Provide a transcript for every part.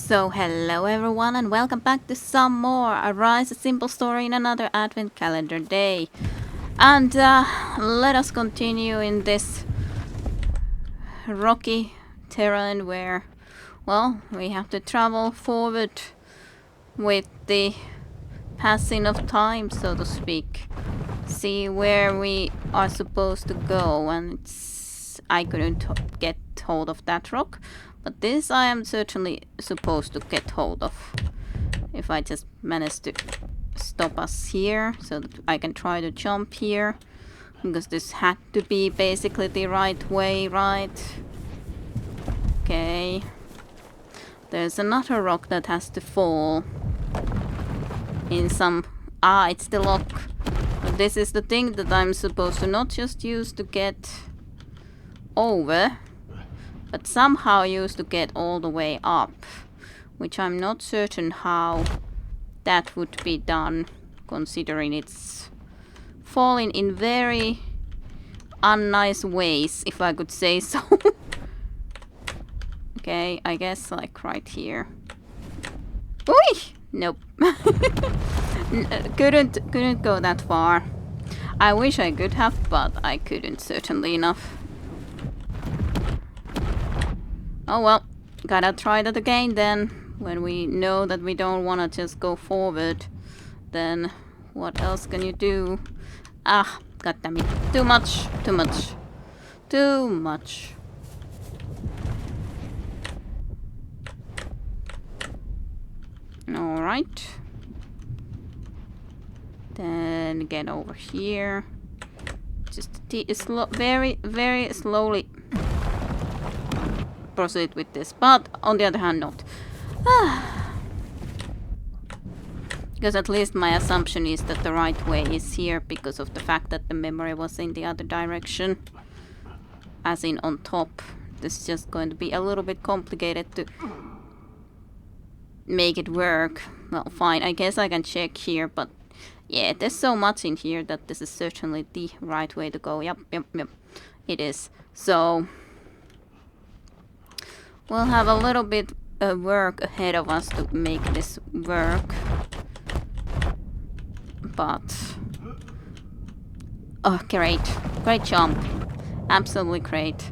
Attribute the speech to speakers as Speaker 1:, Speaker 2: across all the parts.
Speaker 1: So hello everyone and welcome back to some more Arise, a simple story in another advent calendar day. And let us continue in this rocky terrain where, well, we have to travel forward with the passing of time, so to speak. See where we are supposed to go, and I couldn't get hold of that rock. But this I am certainly supposed to get hold of. If I just manage to stop us here so that I can try to jump here. Because this had to be basically the right way, right? Okay. There's another rock that has to fall. In some... Ah, it's the lock. But this is the thing that I'm supposed to not just use to get over, but somehow use to get all the way up, which I'm not certain how that would be done, considering it's falling in very unnice ways, if I could say so. Okay, I guess like right here. Oi! Nope. couldn't go that far. I wish I could have, but I couldn't, certainly enough. Oh well, gotta try that again then. When we know that we don't wanna just go forward, then what else can you do? Ah, goddammit. Too much, too much, too much. Alright. Then get over here. Just very, very slowly proceed with this, but on the other hand not. Because at least my assumption is that the right way is here because of the fact that the memory was in the other direction, as in on top. This is just going to be a little bit complicated to make it work. Well, fine, I guess I can check here, but yeah, there's so much in here that this is certainly the right way to go. Yep, it is. So we'll have a little bit of work ahead of us to make this work. But... oh, great. Great jump. Absolutely great.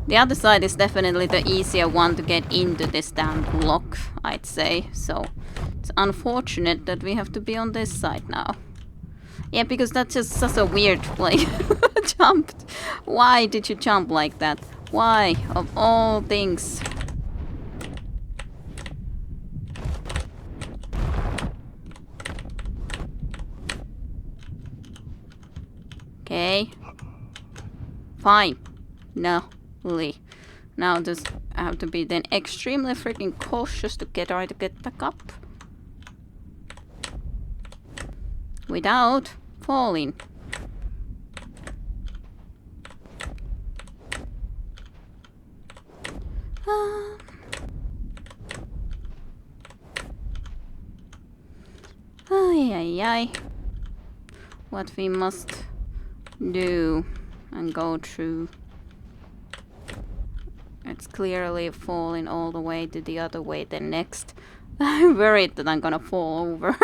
Speaker 1: The other side is definitely the easier one to get into this damn block, I'd say. So it's unfortunate that we have to be on this side now. Yeah, because that's just such a weird, like, jumped. Why did you jump like that? Why, of all things? Okay. Fine. No. Now just have to be then extremely freaking cautious to try to get back up. Without falling. Ay. What we must do and go through. It's clearly falling all the way to the other way. Then next, I'm worried that I'm gonna fall over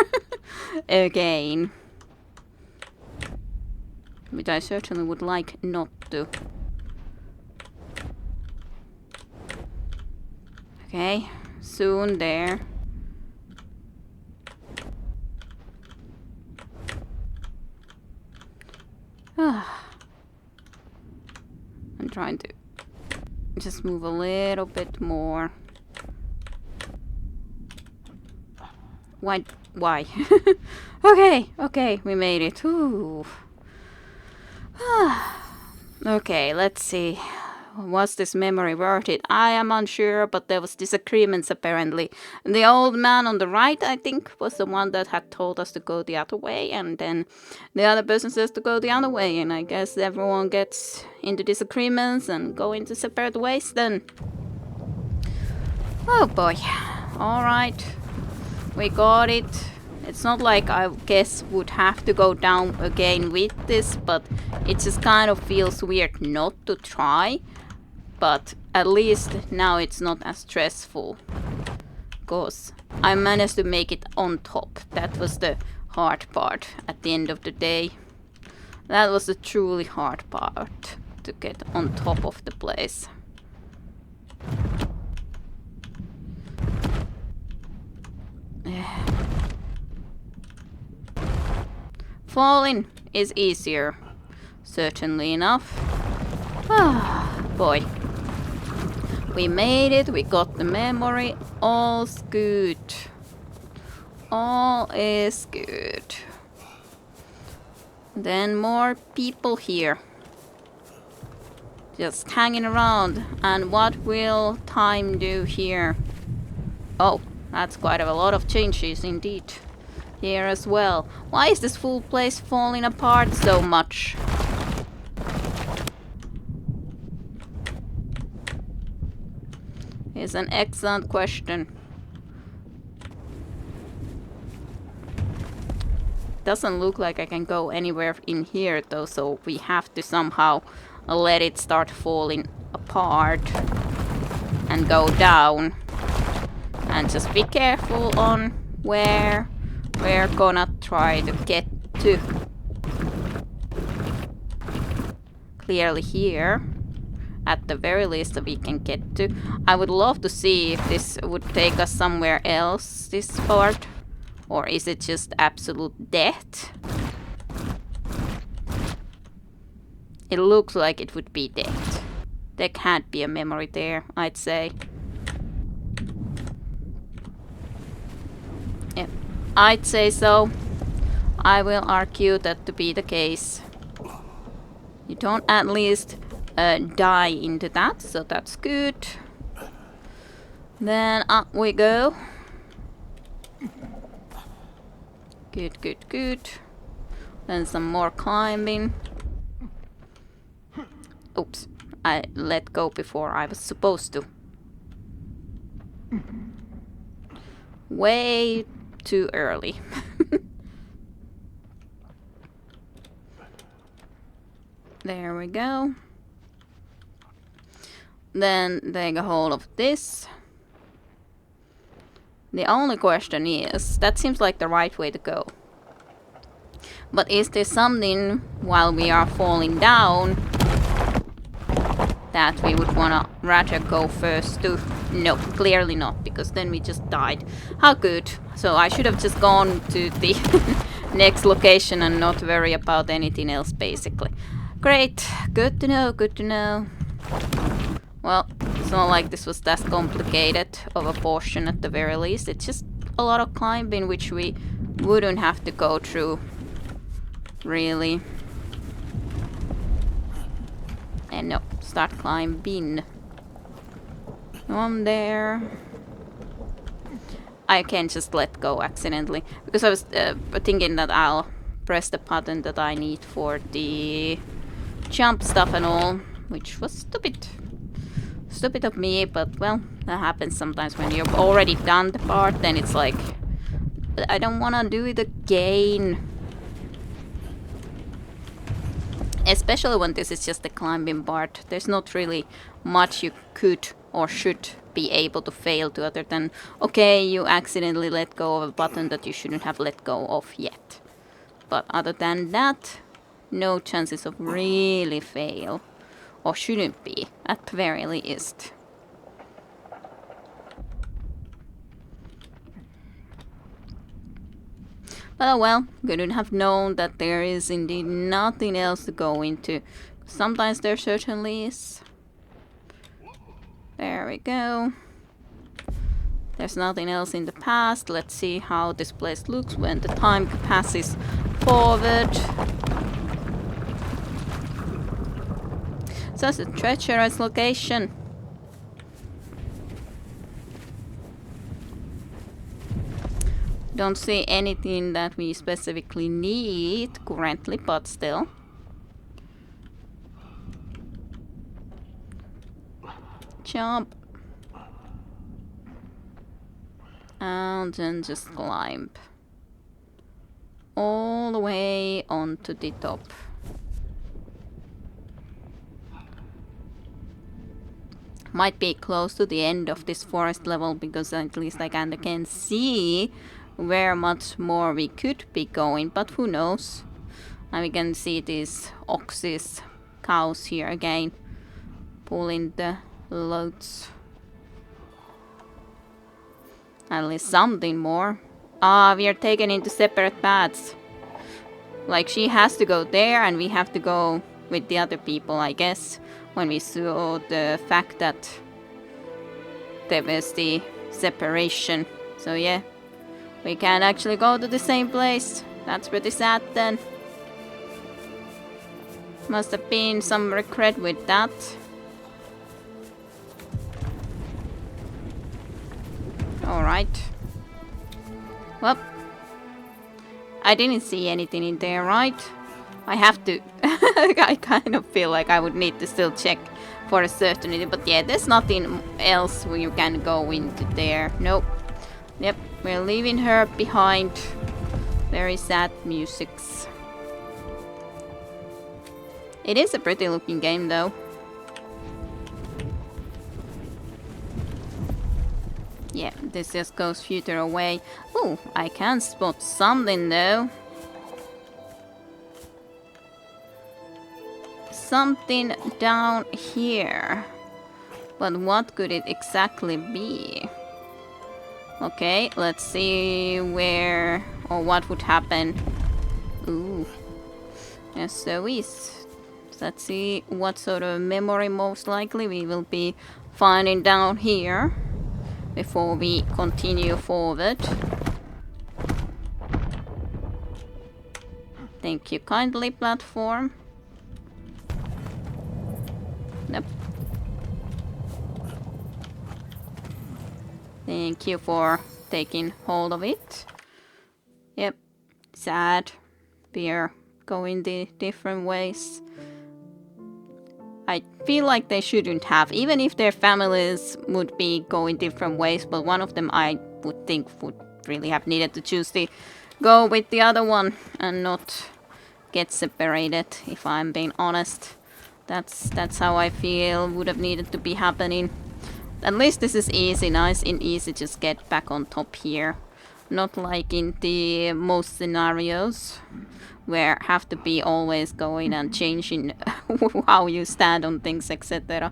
Speaker 1: again, which I certainly would like not to. Okay, soon there. I'm trying to just move a little bit more. Why? Okay, we made it. Ooh. Okay, let's see. Was this memory worth it? I am unsure, but there was disagreements apparently. And the old man on the right, I think, was the one that had told us to go the other way, and then the other person says to go the other way, and I guess everyone gets into disagreements and go into separate ways then. Oh boy. Alright. We got it. It's not like I guess would have to go down again with this, but it just kind of feels weird not to try. But at least now it's not as stressful because I managed to make it on top. That was the hard part at the end of the day. That was the truly hard part, to get on top of the place. Falling is easier, certainly enough. Ah, boy. We made it, we got the memory, all's good. All is good. Then more people here. Just hanging around. And what will time do here? Oh, that's quite a lot of changes indeed. Here as well. Why is this full place falling apart so much? Is an excellent question. Doesn't look like I can go anywhere in here though, so we have to somehow let it start falling apart and go down. And just be careful on where we're gonna try to get to. Clearly here, at the very least, that we can get to. I would love to see if this would take us somewhere else, this part. Or is it just absolute death? It looks like it would be death. There can't be a memory there, I'd say. Yeah, I'd say so. I will argue that to be the case. You don't at least die into that, so that's good. Then up we go. Good, good, good. Then some more climbing. Oops, I let go before I was supposed to. Way too early. There we go. Then take a hold of this. The only question is, that seems like the right way to go. But is there something while we are falling down that we would wanna rather go first to? No, clearly not, because then we just died. How good. So I should have just gone to the next location and not worry about anything else, basically. Great. Good to know, good to know. Well, it's not like this was that complicated of a portion at the very least. It's just a lot of climbing which we wouldn't have to go through, really. And no, start climbing. On there. I can just let go accidentally. Because I was thinking that I'll press the button that I need for the jump stuff and all. Which was stupid. Stupid of me, but well, that happens sometimes when you've already done the part, then it's like, I don't wanna do it again. Especially when this is just the climbing part. There's not really much you could or should be able to fail to other than, okay, you accidentally let go of a button that you shouldn't have let go of yet. But other than that, no chances of really fail. Or shouldn't be, at the very least. But oh well, couldn't have known that there is indeed nothing else to go into. Sometimes there certainly is. There we go. There's nothing else in the past. Let's see how this place looks when the time passes forward. So it's a treacherous location. Don't see anything that we specifically need currently, but still. Jump. And then just climb. All the way onto the top. Might be close to the end of this forest level, because at least I kinda can see where much more we could be going, but who knows. And we can see these oxes, cows here again, pulling the loads. At least something more. Ah, we are taken into separate paths. Like, she has to go there and we have to go with the other people, I guess. When we saw the fact that there was the separation. So yeah, we can't actually go to the same place. That's pretty sad then. Must have been some regret with that. Alright. Well, I didn't see anything in there, right? I have to... I kind of feel like I would need to still check for a certainty. But yeah, there's nothing else where you can go into there. Nope. Yep, we're leaving her behind. Very sad musics. It is a pretty looking game though. Yeah, this just goes further away. Oh, I can spot something though. Something down here. But what could it exactly be? Okay, let's see where or what would happen. Ooh. Yes, so is. Let's see what sort of memory most likely we will be finding down here before we continue forward. Thank you kindly, platform. Nope. Thank you for taking hold of it. Yep. Sad. We're going the different ways. I feel like they shouldn't have, even if their families would be going different ways, but one of them I would think would really have needed to choose to go with the other one and not get separated, if I'm being honest. That's how I feel would have needed to be happening. At least this is easy, nice and easy, just get back on top here. Not like in the most scenarios where have to be always going and changing how you stand on things, etc.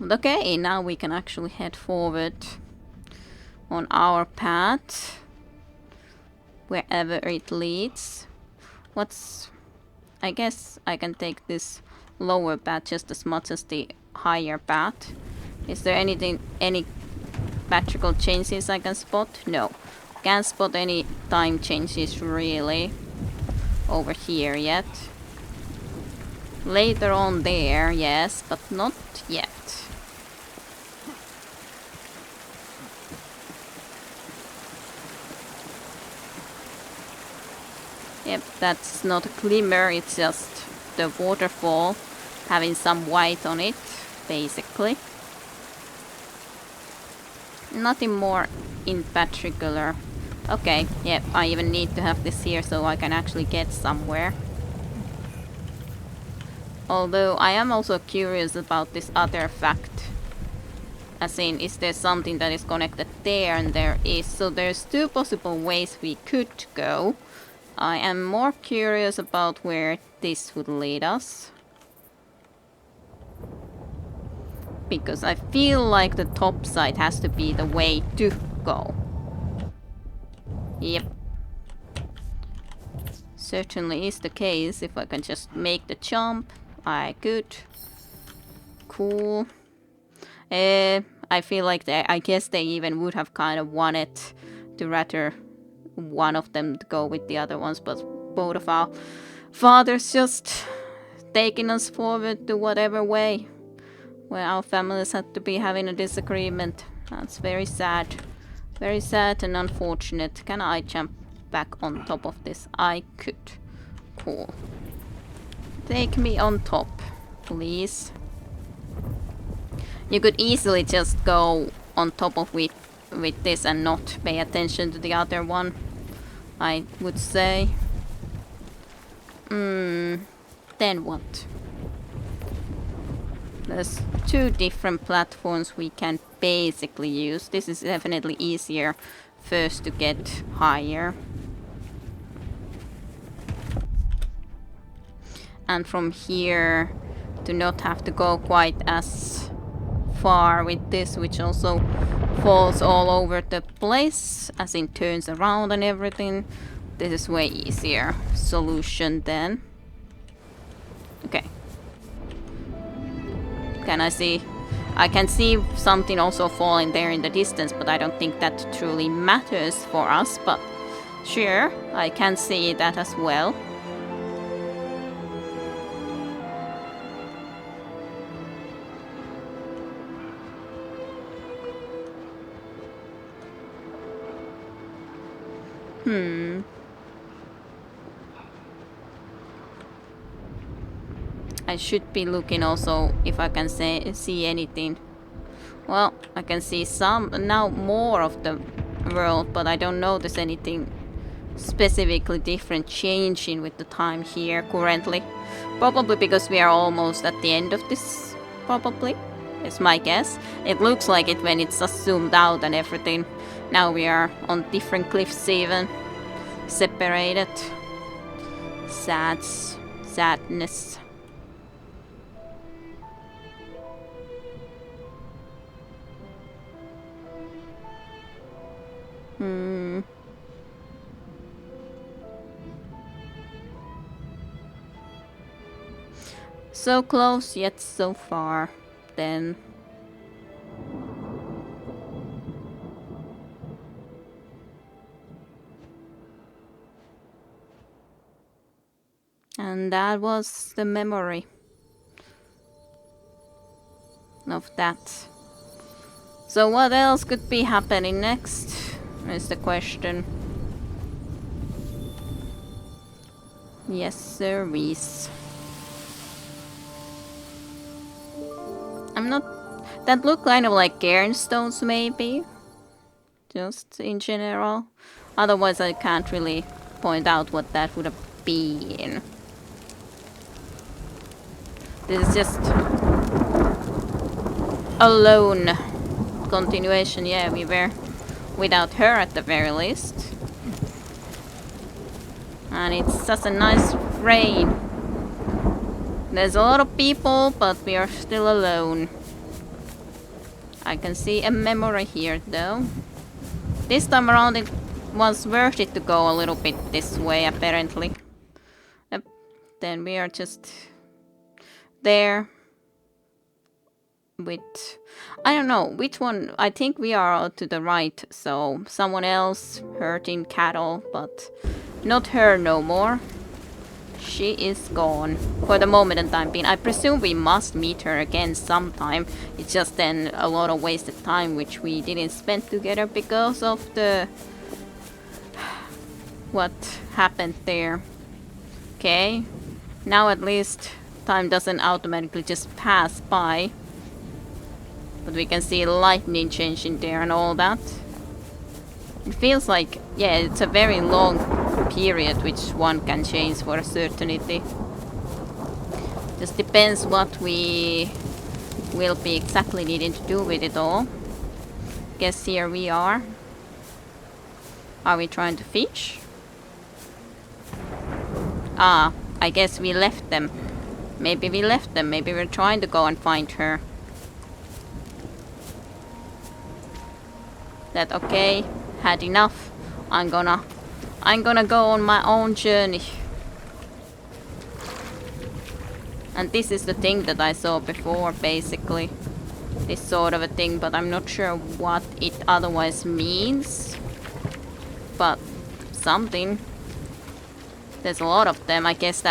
Speaker 1: Okay, now we can actually head forward on our path, wherever it leads. I guess I can take this lower path just as much as the higher path. Is there any magical changes I can spot? No. Can't spot any time changes really over here yet. Later on there, yes, but not yet. Yep, that's not a glimmer, it's just the waterfall having some white on it, basically. Nothing more in particular. Okay, yep, I even need to have this here so I can actually get somewhere. Although I am also curious about this other fact. As in, is there something that is connected there? And there is. So there's two possible ways we could go. I am more curious about where this would lead us. Because I feel like the top side has to be the way to go. Yep. Certainly is the case. If I can just make the jump, I could. Cool. I feel like I guess they even would have kind of wanted to rather one of them to go with the other ones, but both of our fathers just taking us forward to whatever way. Where our families had to be having a disagreement. That's very sad. Very sad and unfortunate. Can I jump back on top of this? I could. Cool. Take me on top, please. You could easily just go on top of with this and not pay attention to the other one, I would say. Then what? There's 2 different platforms we can basically use. This is definitely easier first to get higher. And from here to not have to go quite as far with this, which also falls all over the place, as in turns around and everything. This is way easier solution then. Okay. Can I see? I can see something also falling there in the distance, but I don't think that truly matters for us, but sure, I can see that as well. I should be looking also if I can see anything. Well, I can see some now more of the world, but I don't notice anything specifically different changing with the time here currently. Probably because we are almost at the end of this, probably. Is my guess. It looks like it when it's just zoomed out and everything. Now we are on different cliffs even. Separated. Sadness. So close yet so far, then. And that was the memory of that. So what else could be happening next is the question. Yes, sir, Reese. I'm not... That look kind of like cairnstones, maybe? Just in general. Otherwise, I can't really point out what that would have been. This is just a lone continuation. Yeah, we were without her at the very least. And it's such a nice rain. There's a lot of people, but we are still alone. I can see a memory here though. This time around it was worth it to go a little bit this way apparently. Yep. Then we are just there with... I don't know which one. I think we are to the right, so someone else herding cattle, but not her no more. She is gone for the moment in time being. I presume we must meet her again sometime. It's just then a lot of wasted time which we didn't spend together because of the... what happened there. Okay, now at least time doesn't automatically just pass by. But we can see lightning changing there and all that. It feels like, yeah, it's a very long period which one can change for a certainty. Just depends what we will be exactly needing to do with it all. Guess here we are. Are we trying to fish? Ah, I guess we left them. Maybe we left them. Maybe we're trying to go and find her. That okay? Had enough. I'm gonna go on my own journey. And this is the thing that I saw before, basically. This sort of a thing, but I'm not sure what it otherwise means. But something. There's a lot of them. I guess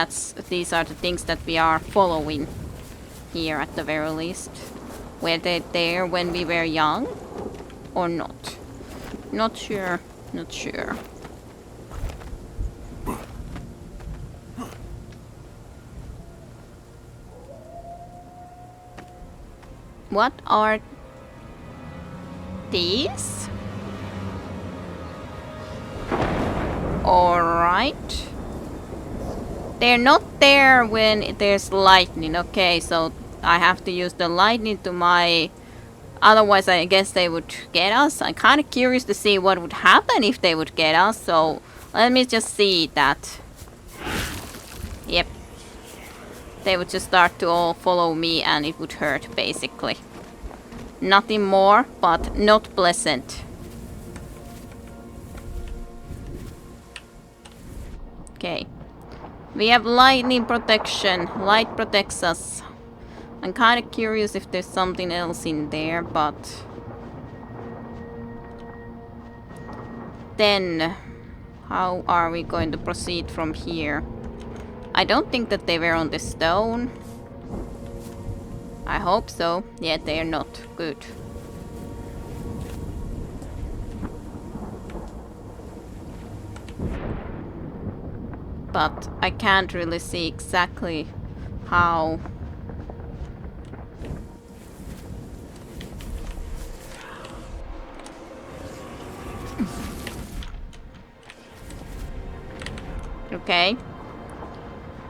Speaker 1: these are the things that we are following here at the very least. Were they there when we were young? Or not? Not sure. Not sure. What are these? Alright. They're not there when there's lightning. Okay, so I have to use the lightning to my... Otherwise, I guess they would get us. I'm kind of curious to see what would happen if they would get us. So let me just see that. Yep. They would just start to all follow me and it would hurt, basically. Nothing more, but not pleasant. Okay. We have lightning protection. Light protects us. I'm kind of curious if there's something else in there, but... Then, how are we going to proceed from here? I don't think that they were on the stone. I hope so. Yeah, they're not. Good. But I can't really see exactly how... Okay.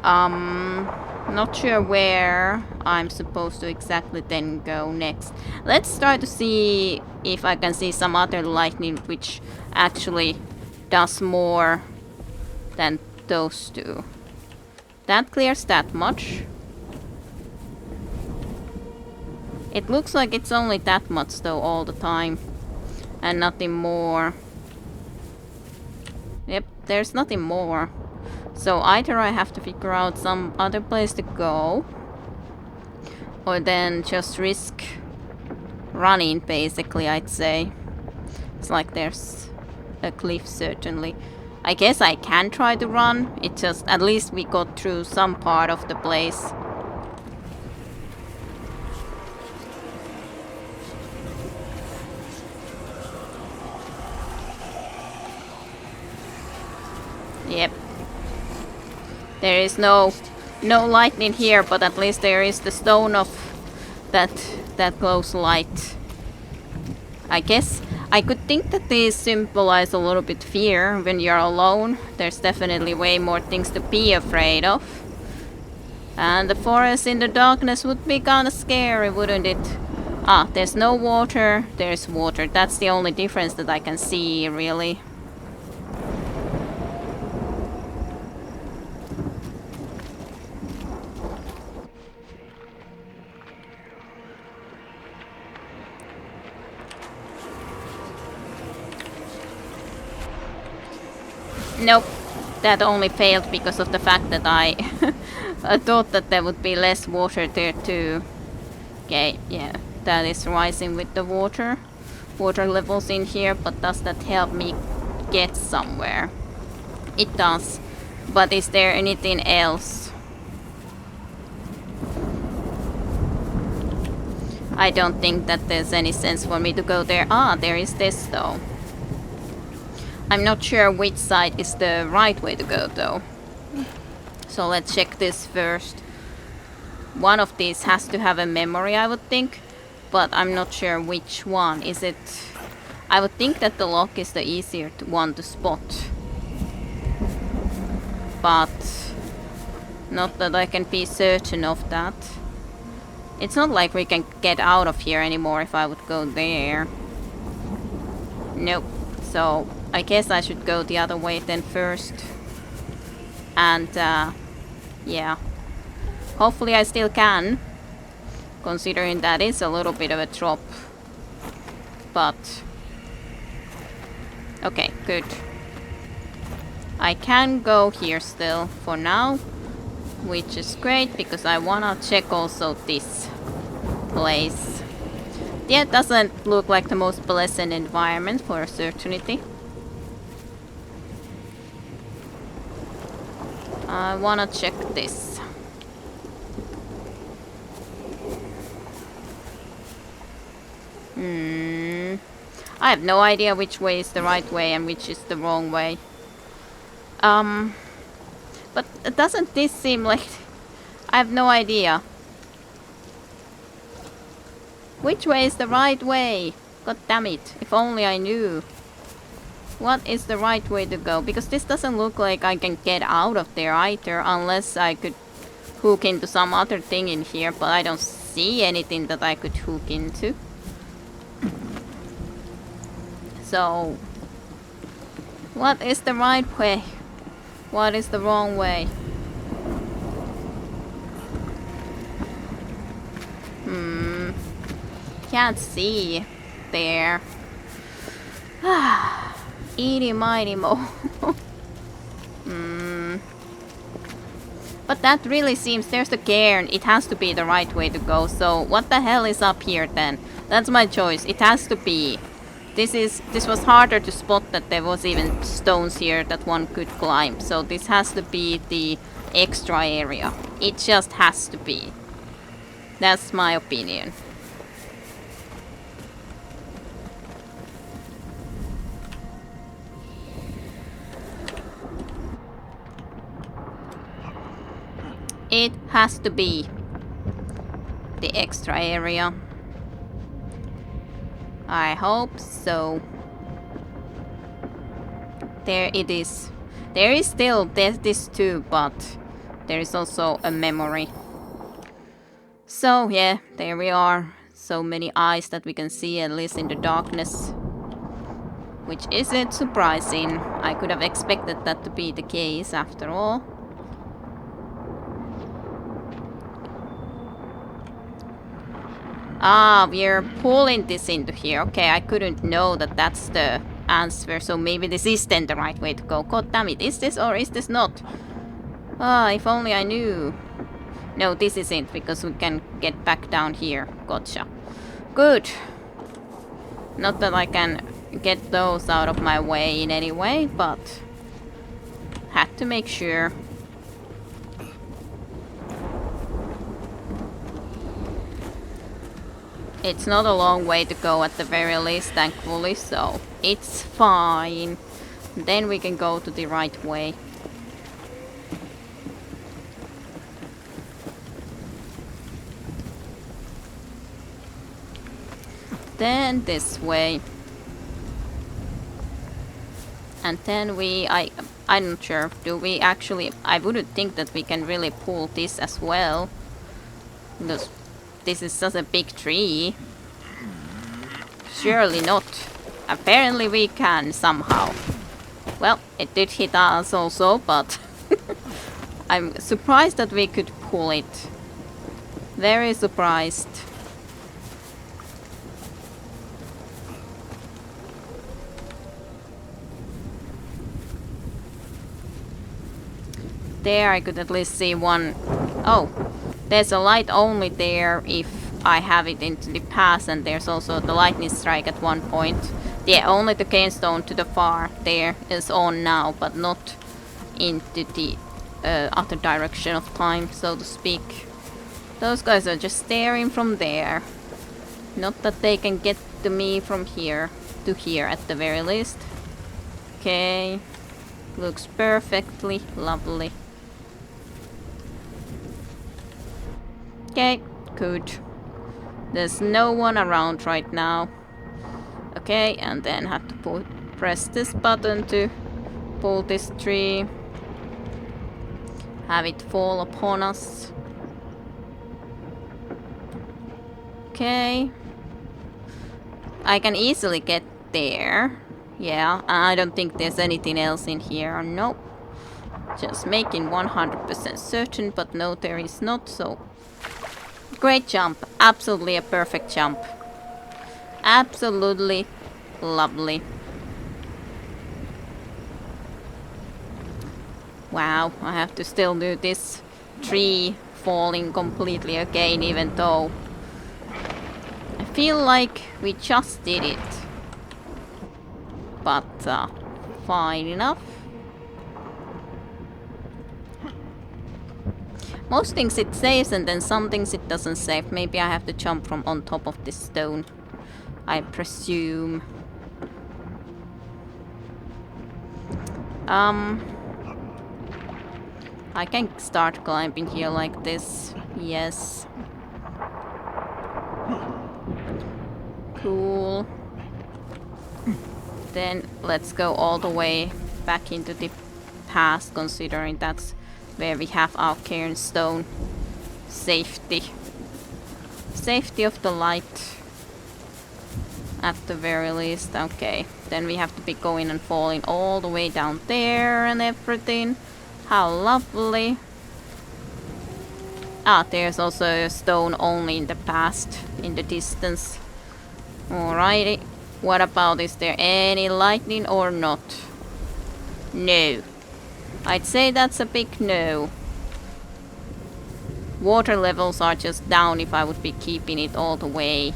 Speaker 1: Not sure where I'm supposed to exactly then go next. Let's try to see if I can see some other lightning which actually does more than those two. That clears that much. It looks like it's only that much though all the time. And nothing more. Yep, there's nothing more. So either I have to figure out some other place to go, or then just risk running, basically, I'd say. It's like there's a cliff, certainly. I guess I can try to run. It just, at least we got through some part of the place. Yep. There is no lightning here, but at least there is the stone of that glows light. I guess I could think that these symbolize a little bit fear. When you're alone, there's definitely way more things to be afraid of. And the forest in the darkness would be kinda scary, wouldn't it? Ah, there's no water, there's water. That's the only difference that I can see, really. Nope, that only failed because of the fact that I thought that there would be less water there too. Okay, yeah, that is rising with the water levels in here, but does that help me get somewhere? It does, but is there anything else? I don't think that there's any sense for me to go there. Ah, there is this though. I'm not sure which side is the right way to go though. So let's check this first. One of these has to have a memory, I would think, but I'm not sure which one. Is it... I would think that the lock is the easier one to spot. But not that I can be certain of that. It's not like we can get out of here anymore if I would go there. Nope. So I guess I should go the other way then first. And yeah. Hopefully I still can. Considering that is a little bit of a drop. But okay, good. I can go here still for now, which is great because I wanna check also this place. Yeah, it doesn't look like the most pleasant environment for a certainty. I wanna check this. I have no idea which way is the right way and which is the wrong way. But doesn't this seem like... I have no idea. Which way is the right way? God damn it, if only I knew. What is the right way to go? Because this doesn't look like I can get out of there either, unless I could hook into some other thing in here, but I don't see anything that I could hook into. So, what is the right way? What is the wrong way? Can't see there. Eeny miny mo. But that really seems, there's the cairn. It has to be the right way to go. So what the hell is up here then? That's my choice. It has to be. This was harder to spot that there was even stones here that one could climb. So this has to be the extra area. It just has to be. That's my opinion. It has to be the extra area. I hope so. There it is. There is still this too, but there is also a memory. So yeah, there we are. So many eyes that we can see, at least in the darkness. Which isn't surprising. I could have expected that to be the case after all. Ah, we're pulling this into here. Okay, I couldn't know that that's the answer. So maybe this is then the right way to go. God damn it. Is this or is this not? Ah, if only I knew. No, this isn't, because we can get back down here. Gotcha. Good. Not that I can get those out of my way in any way, but had to make sure. It's not a long way to go at the very least, thankfully, so it's fine. Then we can go to the right way. Then this way. And then I'm not sure, do we actually, I wouldn't think that we can really pull this as well. Because this is such a big tree. Surely not. Apparently we can somehow. Well, it did hit us also, but I'm surprised that we could pull it. Very surprised. There I could at least see one. Oh, there's a light only there if I have it into the pass, and there's also the lightning strike at one point. Yeah, only the cane stone to the far there is on now, but not into the other direction of time, so to speak. Those guys are just staring from there. Not that they can get to me from here to here at the very least. Okay, looks perfectly lovely. Okay, good. There's no one around right now. Okay, and then have to press this button to pull this tree. Have it fall upon us. Okay. I can easily get there. Yeah, I don't think there's anything else in here. Nope. Just making 100% certain, but no, there is not, so... Great jump. Absolutely a perfect jump. Absolutely lovely. Wow, I have to still do this tree falling completely again, even though I feel like we just did it. But fine enough. Most things it saves, and then some things it doesn't save. Maybe I have to jump from on top of this stone, I presume. I can start climbing here like this. Yes. Cool. Then let's go all the way back into the past, considering that's where we have our cairn stone. Safety. Safety of the light. At the very least. Okay. Then we have to be going and falling all the way down there and everything. How lovely. Ah, there's also a stone only in the past, in the distance. Alrighty. What about, is there any lightning or not? No. I'd say that's a big no. Water levels are just down if I would be keeping it all the way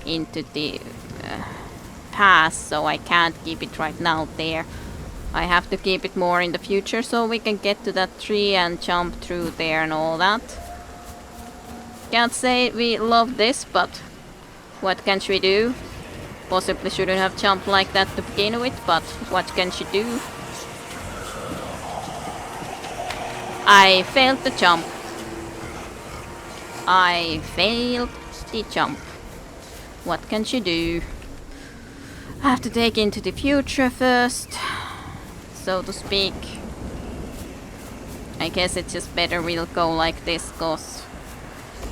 Speaker 1: into the past, so I can't keep it right now there. I have to keep it more in the future so we can get to that tree and jump through there and all that. Can't say we love this, but what can she do? Possibly shouldn't have jumped like that to begin with, but what can she do? I failed the jump. I failed the jump. What can she do? I have to take into the future first, so to speak. I guess it's just better we'll go like this, cause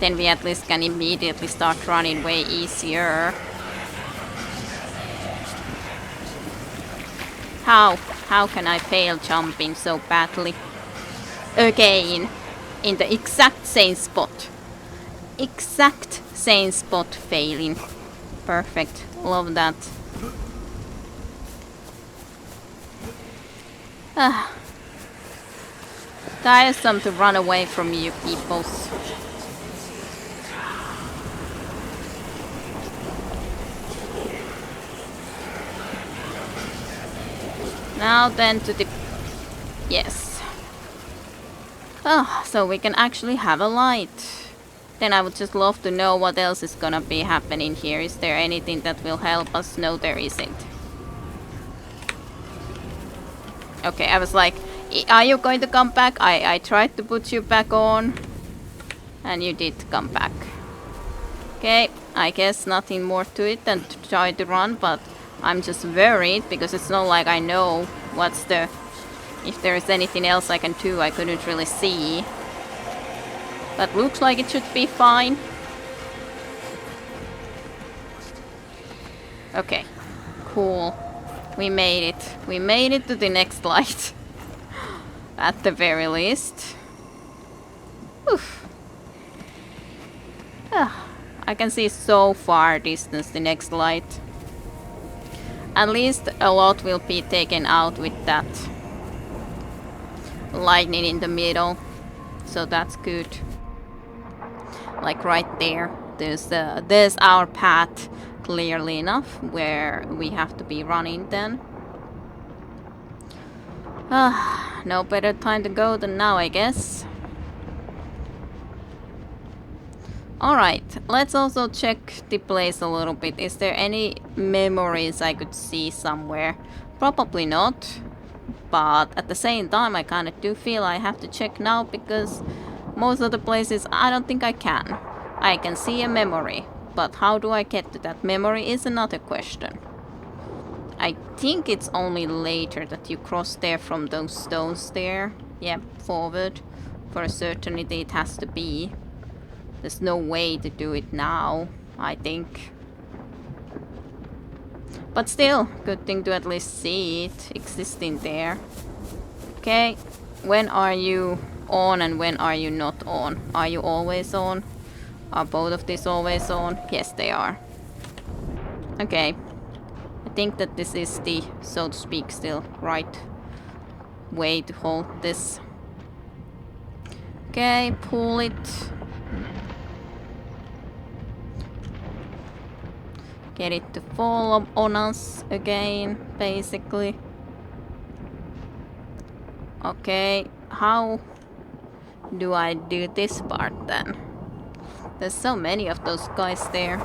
Speaker 1: then we at least can immediately start running way easier. How can I fail jumping so badly? Again, in the exact same spot. Exact same spot failing. Perfect. Love that. Tiresome to run away from you peoples. Now then to the... Yes. Oh, so we can actually have a light. Then I would just love to know what else is gonna be happening here. Is there anything that will help us? No, there isn't. Okay, I was like, are you going to come back? I tried to put you back on. And you did come back. Okay, I guess nothing more to it than to try to run, but I'm just worried because it's not like I know what's the... If there is anything else I can do, I couldn't really see. But looks like it should be fine. Okay, cool. We made it. We made it to the next light. At the very least. Oof. I can see so far distance the next light. At least a lot will be taken out with that lightning in the middle. So that's good. Like right there. There's our path clearly enough where we have to be running then. No better time to go than now, I guess. Alright, let's also check the place a little bit. Is there any memories I could see somewhere? Probably not. But at the same time, I kind of do feel I have to check now because most of the places I don't think I can. I can see a memory, but how do I get to that memory is another question. I think it's only later that you cross there from those stones there. Yep, forward. For a certainty it has to be. There's no way to do it now, I think. But still, good thing to at least see it existing there. Okay, when are you on and when are you not on? Are you always on? Are both of these always on? Yes, they are. Okay. I think that this is the, so to speak, still right way to hold this. Okay, pull it. Get it to fall on us again, basically. Okay, how do I do this part then? There's so many of those guys there.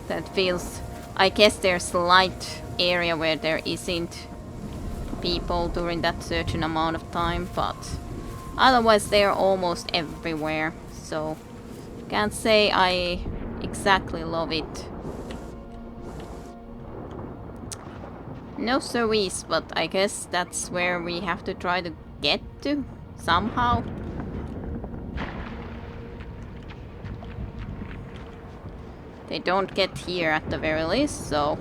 Speaker 1: That feels... I guess there's a light area where there isn't people during that certain amount of time, but otherwise they're almost everywhere, so can't say I exactly love it. No service, but I guess that's where we have to try to get to somehow. They don't get here at the very least, so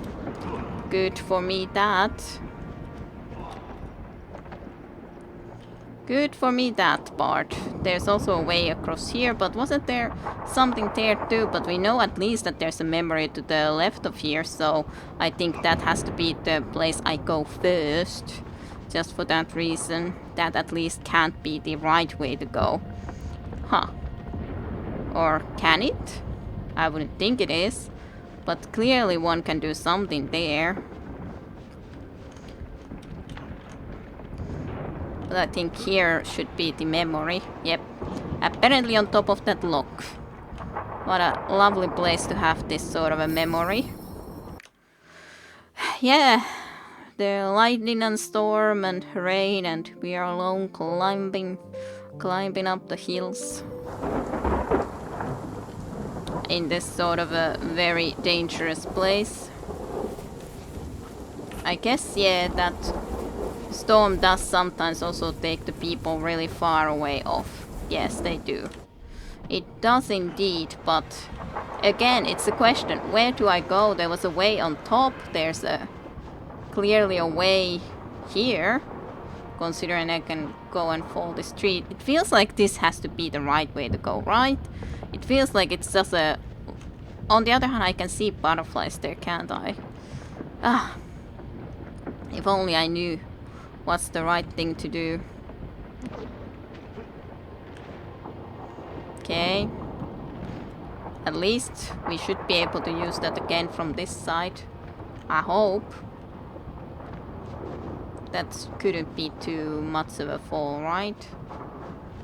Speaker 1: good for me that. Good for me that part. There's also a way across here, but wasn't there something there too? But we know at least that there's a memory to the left of here, so I think that has to be the place I go first. Just for that reason. That at least can't be the right way to go. Huh. Or can it? I wouldn't think it is. But clearly one can do something there. But I think here should be the memory. Yep. Apparently on top of that lock. What a lovely place to have this sort of a memory. Yeah. The lightning and storm and rain, and we are alone climbing up the hills. In this sort of a very dangerous place. I guess, yeah, that storm does sometimes also take the people really far away off. Yes, they do. It does indeed, but again, it's a question. Where do I go? There was a way on top. There's clearly a way here. Considering I can go and fall the street. It feels like this has to be the right way to go, right? It feels like it's just a... On the other hand, I can see butterflies there, can't I? Ah. If only I knew what's the right thing to do. Okay. At least we should be able to use that again from this side. I hope. That couldn't be too much of a fall, right?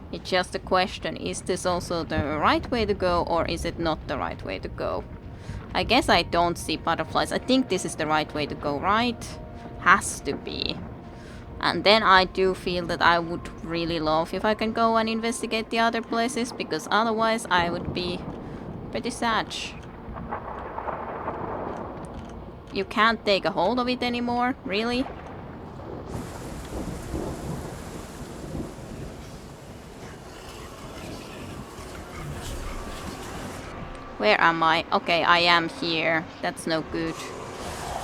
Speaker 1: It's just a question, is this also the right way to go or is it not the right way to go? I guess I don't see butterflies. I think this is the right way to go, right? Has to be. And then I do feel that I would really love if I can go and investigate the other places, because otherwise I would be pretty sad. You can't take a hold of it anymore? Really? Where am I? Okay, I am here. That's no good.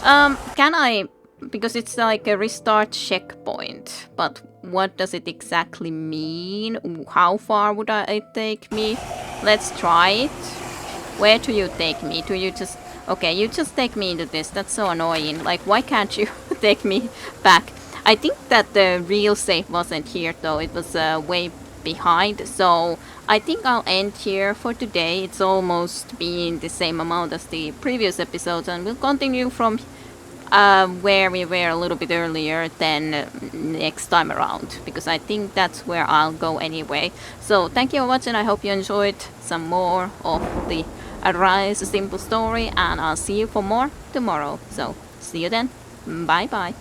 Speaker 1: Can I... Because it's like a restart checkpoint. But what does it exactly mean? How far would it take me? Let's try it. Where do you take me? Do you just... Okay, you just take me into this. That's so annoying. Like, why can't you take me back? I think that the real save wasn't here, though. It was way behind. So I think I'll end here for today. It's almost been the same amount as the previous episodes. And we'll continue from where we were a little bit earlier than next time around. Because I think that's where I'll go anyway. So thank you for watching. I hope you enjoyed some more of the Arise, a simple story, and I'll see you for more tomorrow. So, see you then. Bye bye.